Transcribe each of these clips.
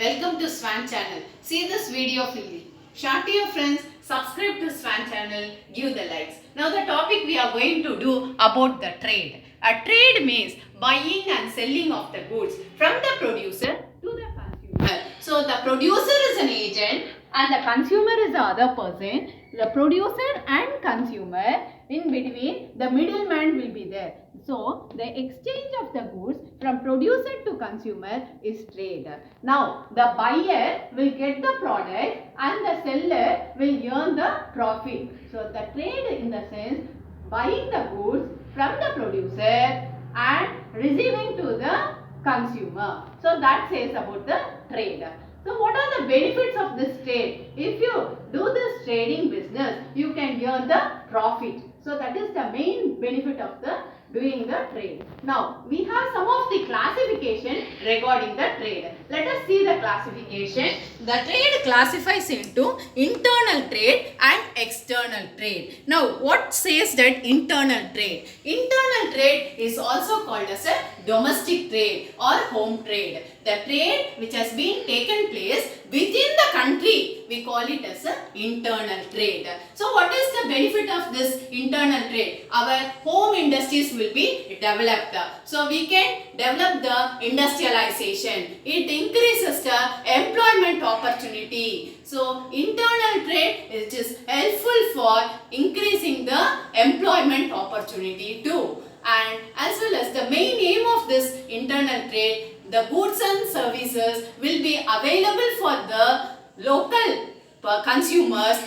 Welcome to Swan channel. See this video fully. Share to your friends, subscribe to Swan channel, give the likes. Now the topic we are going to do about the trade. A trade means buying and selling of the goods from the producer to the consumer. So the producer is an agent and the consumer is the other person. The producer and consumer, in between the middleman will be there. So the exchange of the goods from producer to consumer is trade. Now the buyer will get the product and the seller will earn the profit. So the trade in the sense buying the goods from the producer and receiving to the consumer. So that says about the trade. So what are the benefits of this trade? If you do this trading business, you can earn the profit. So that is the main benefit of the doing the trade. Now we have some of the classification regarding the trade. Let us see the classification. The trade classifies into internal trade and external trade. Now what says that internal trade? Internal trade is also called as a domestic trade or home trade. The trade which has been taken place within the country, we call it as a internal trade. So what is the benefit of this internal trade? Our home industries will be developed. So we can develop the industrialization. It increases the employment opportunity. So internal trade is helpful for increasing the employment opportunity too. And as well as the main aim of this internal trade, the goods and services will be available for the local consumers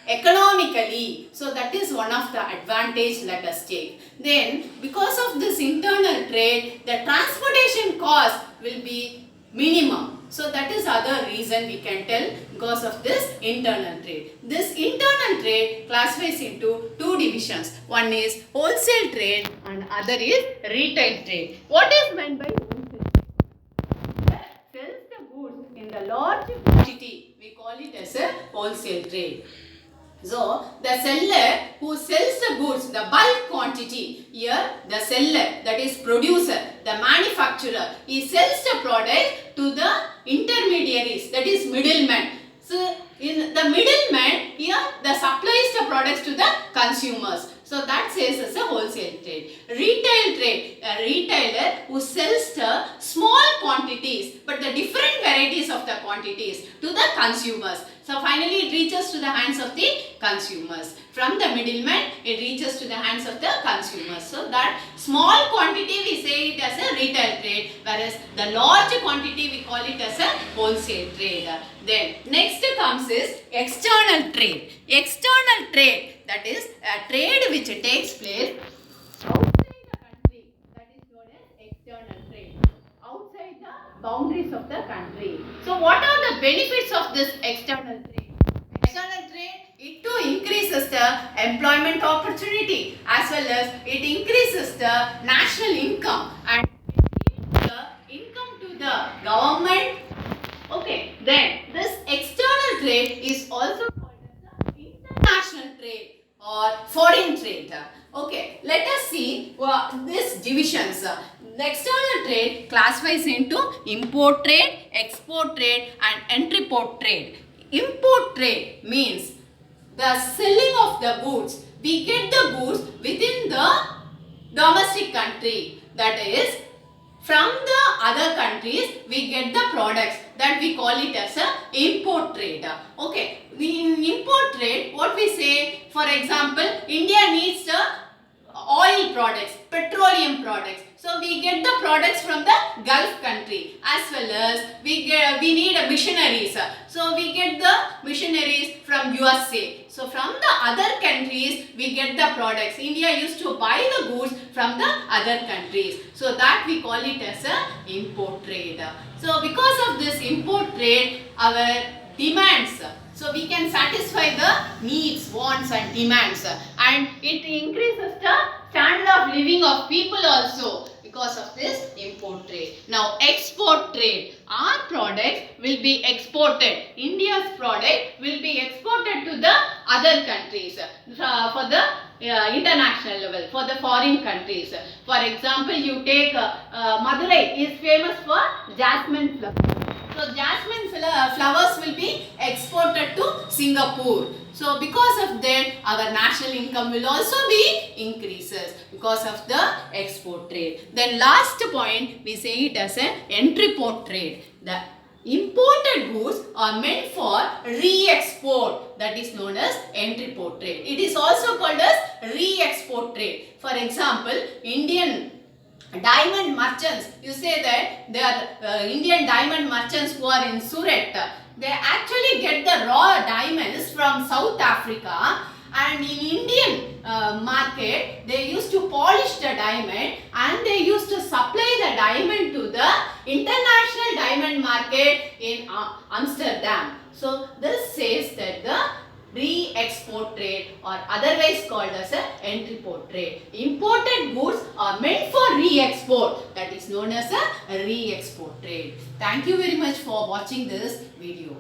economically. So that is one of the advantage, let us take. Then because of this internal trade, the transportation cost will be minimum. So that is other reason we can tell because of this internal trade. This internal trade classifies into two divisions. One is wholesale trade and other is retail trade. What is meant by wholesale trade? Sells the goods in the large quantity. We call it as a wholesale trade. So, the seller who sells the goods, the bulk quantity, here the seller, that is producer, the manufacturer, he sells the product to the intermediaries, that is middlemen. So, in the middleman, here the supplies the products to the consumers. So, that says as a wholesale trade. Retail trade, a retailer who sells the small quantities but the different varieties of the quantities to the consumers. So, finally it reaches to the hands of the consumers. From the middleman, it reaches to the hands of the consumers. So, that small quantity we say it as a retail trade, whereas the large quantity we call it as a wholesale trade. Then, next comes is external trade. External trade, that is a trade which takes place outside the country, that is known as external trade, outside the boundaries of the country. So what are the benefits of this external trade? External trade, it too increases the employment opportunity as well as it increases the national income and it gives the income to the government. Okay, then this external trade is also called as the international trade or foreign trade. Okay, let us see these divisions. The external trade classifies into import trade, export trade and entrepot trade. Import trade means the selling of the goods. We get the goods within the domestic country, that is from the other countries we get the products, that we call it as a import trade. Okay, in import trade what we say, for example, India needs the oil products, petroleum products. So we get the products from the Gulf country as well as we need missionaries. So we get the missionaries from USA. So from the other countries we get the products. India used to buy the goods from the other countries. So that we call it as a import trade. So because of this import trade, our demands, so we can satisfy the needs, wants and demands, and it increases the standard of living of people also because of this import trade. Now export trade, our product will be exported. India's product will be exported to the other countries for the international level, for the foreign countries. For example, you take Madurai is famous for jasmine flower. So jasmine flowers will be exported to Singapore. So because of that, our national income will also be increases because of the export trade. Then last point, we say it as an entry port trade. The imported goods are meant for re-export, that is known as entry port trade. It is also called as re-export trade. For example, Indian diamond merchants, you say that they are Indian diamond merchants who are in Surat, they actually get the raw diamonds from South Africa, and in Indian market they used to polish the diamond and they used to supply the diamond to the international diamond market in Amsterdam. So this says that the re-export trade, or otherwise called as a entry port trade. Imported goods are meant for re-export, that is known as a re-export trade. Thank you very much for watching this video.